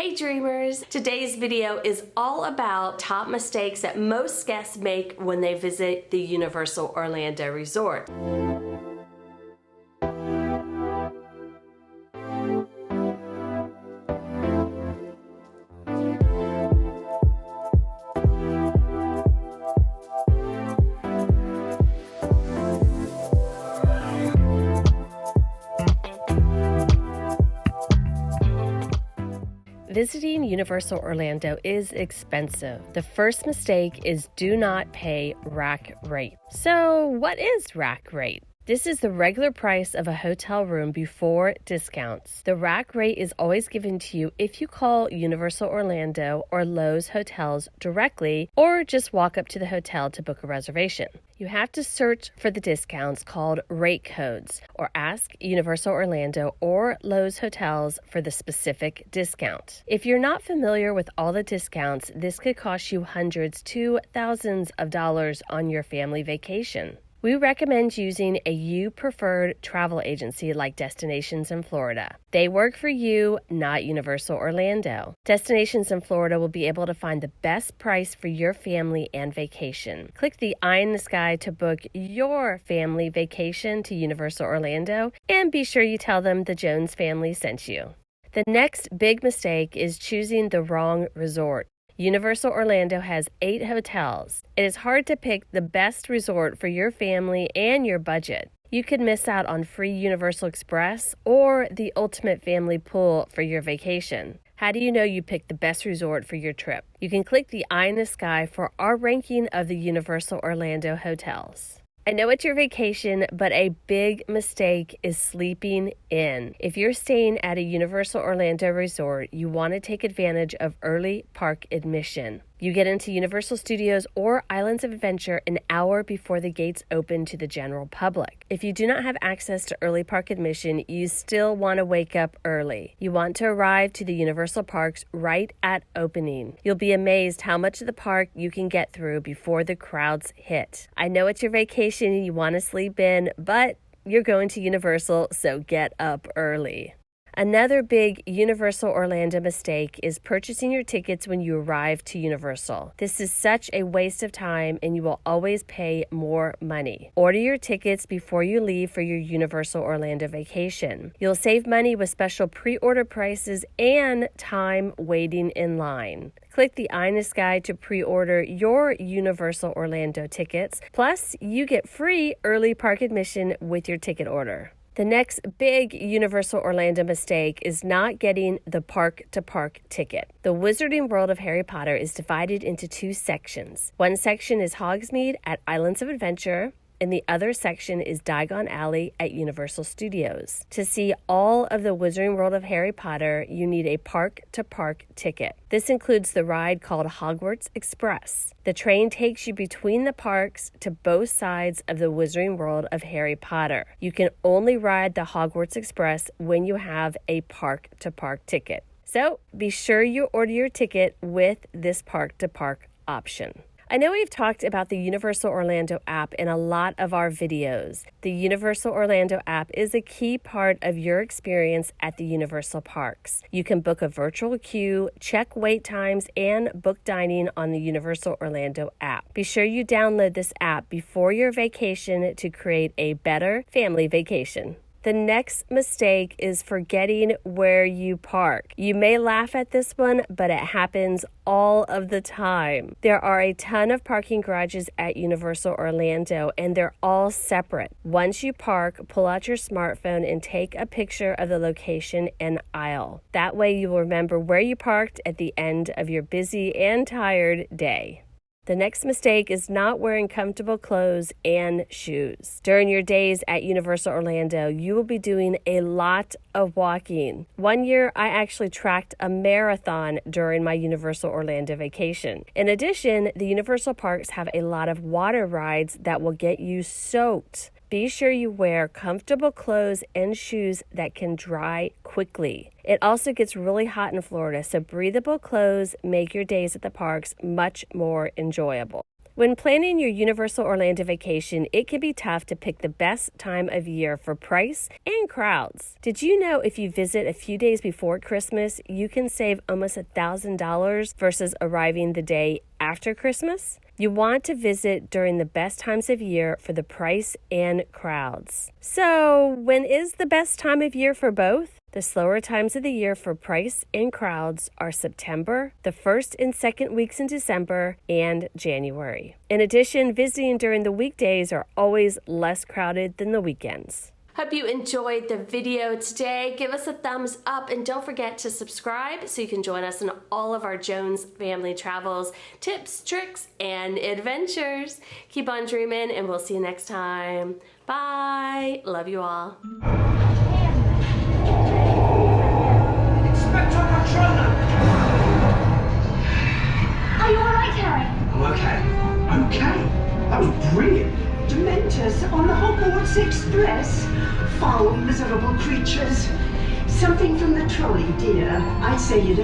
Hey dreamers! Today's video is all about top mistakes that most guests make when they visit the Universal Orlando Resort. Visiting Universal Orlando is expensive. The first mistake is do not pay rack rate. So what is rack rate? This is the regular price of a hotel room before discounts. The rack rate is always given to you if you call Universal Orlando or Lowe's Hotels directly or just walk up to the hotel to book a reservation. You have to search for the discounts called rate codes or ask Universal Orlando or Lowe's Hotels for the specific discount. If you're not familiar with all the discounts, this could cost you hundreds to thousands of dollars on your family vacation. We recommend using a you-preferred travel agency like Destinations in Florida. They work for you, not Universal Orlando. Destinations in Florida will be able to find the best price for your family and vacation. Click the eye in the sky to book your family vacation to Universal Orlando, and be sure you tell them the Jones family sent you. The next big mistake is choosing the wrong resort. Universal Orlando has 8 hotels. It is hard to pick the best resort for your family and your budget. You could miss out on free Universal Express or the ultimate family pool for your vacation. How do you know you picked the best resort for your trip? You can click the eye in the sky for our ranking of the Universal Orlando hotels. I know it's your vacation, but a big mistake is sleeping in. If you're staying at a Universal Orlando resort, you want to take advantage of early park admission. You get into Universal Studios or Islands of Adventure an hour before the gates open to the general public. If you do not have access to early park admission, you still want to wake up early. You want to arrive to the Universal Parks right at opening. You'll be amazed how much of the park you can get through before the crowds hit. I know it's your vacation and you want to sleep in, but you're going to Universal, so get up early. Another big Universal Orlando mistake is purchasing your tickets when you arrive to Universal. This is such a waste of time and you will always pay more money. Order your tickets before you leave for your Universal Orlando vacation. You'll save money with special pre-order prices and time waiting in line. Click the eye in the sky to pre-order your Universal Orlando tickets. Plus, you get free early park admission with your ticket order. The next big Universal Orlando mistake is not getting the park-to-park ticket. The Wizarding World of Harry Potter is divided into 2 sections. One section is Hogsmeade at Islands of Adventure, and the other section is Diagon Alley at Universal Studios. To see all of the Wizarding World of Harry Potter, you need a park-to-park ticket. This includes the ride called Hogwarts Express. The train takes you between the parks to both sides of the Wizarding World of Harry Potter. You can only ride the Hogwarts Express when you have a park-to-park ticket. So be sure you order your ticket with this park-to-park option. I know we've talked about the Universal Orlando app in a lot of our videos. The Universal Orlando app is a key part of your experience at the Universal Parks. You can book a virtual queue, check wait times, and book dining on the Universal Orlando app. Be sure you download this app before your vacation to create a better family vacation. The next mistake is forgetting where you park. You may laugh at this one, but it happens all of the time. There are a ton of parking garages at Universal Orlando, and they're all separate. Once you park, pull out your smartphone and take a picture of the location and aisle. That way you will remember where you parked at the end of your busy and tired day. The next mistake is not wearing comfortable clothes and shoes. During your days at Universal Orlando, you will be doing a lot of walking. One year, I actually tracked a marathon during my Universal Orlando vacation. In addition, the Universal Parks have a lot of water rides that will get you soaked. Be sure you wear comfortable clothes and shoes that can dry quickly. It also gets really hot in Florida, so breathable clothes make your days at the parks much more enjoyable. When planning your Universal Orlando vacation, it can be tough to pick the best time of year for price and crowds. Did you know if you visit a few days before Christmas, you can save almost $1,000 versus arriving the day after Christmas? You want to visit during the best times of year for the price and crowds. So, when is the best time of year for both? The slower times of the year for price and crowds are September, the first and second weeks in December, and January. In addition, visiting during the weekdays are always less crowded than the weekends. Hope you enjoyed the video today. Give us a thumbs up and don't forget to subscribe so you can join us in all of our Jones family travels, tips, tricks, and adventures. Keep on dreaming and we'll see you next time. Bye. Love you all. Are you alright, Harry? I'm okay. Okay? That was brilliant. Dementors on the Hogwarts Express. Foul, miserable creatures. Something from the trolley, dear. I'd say you don't.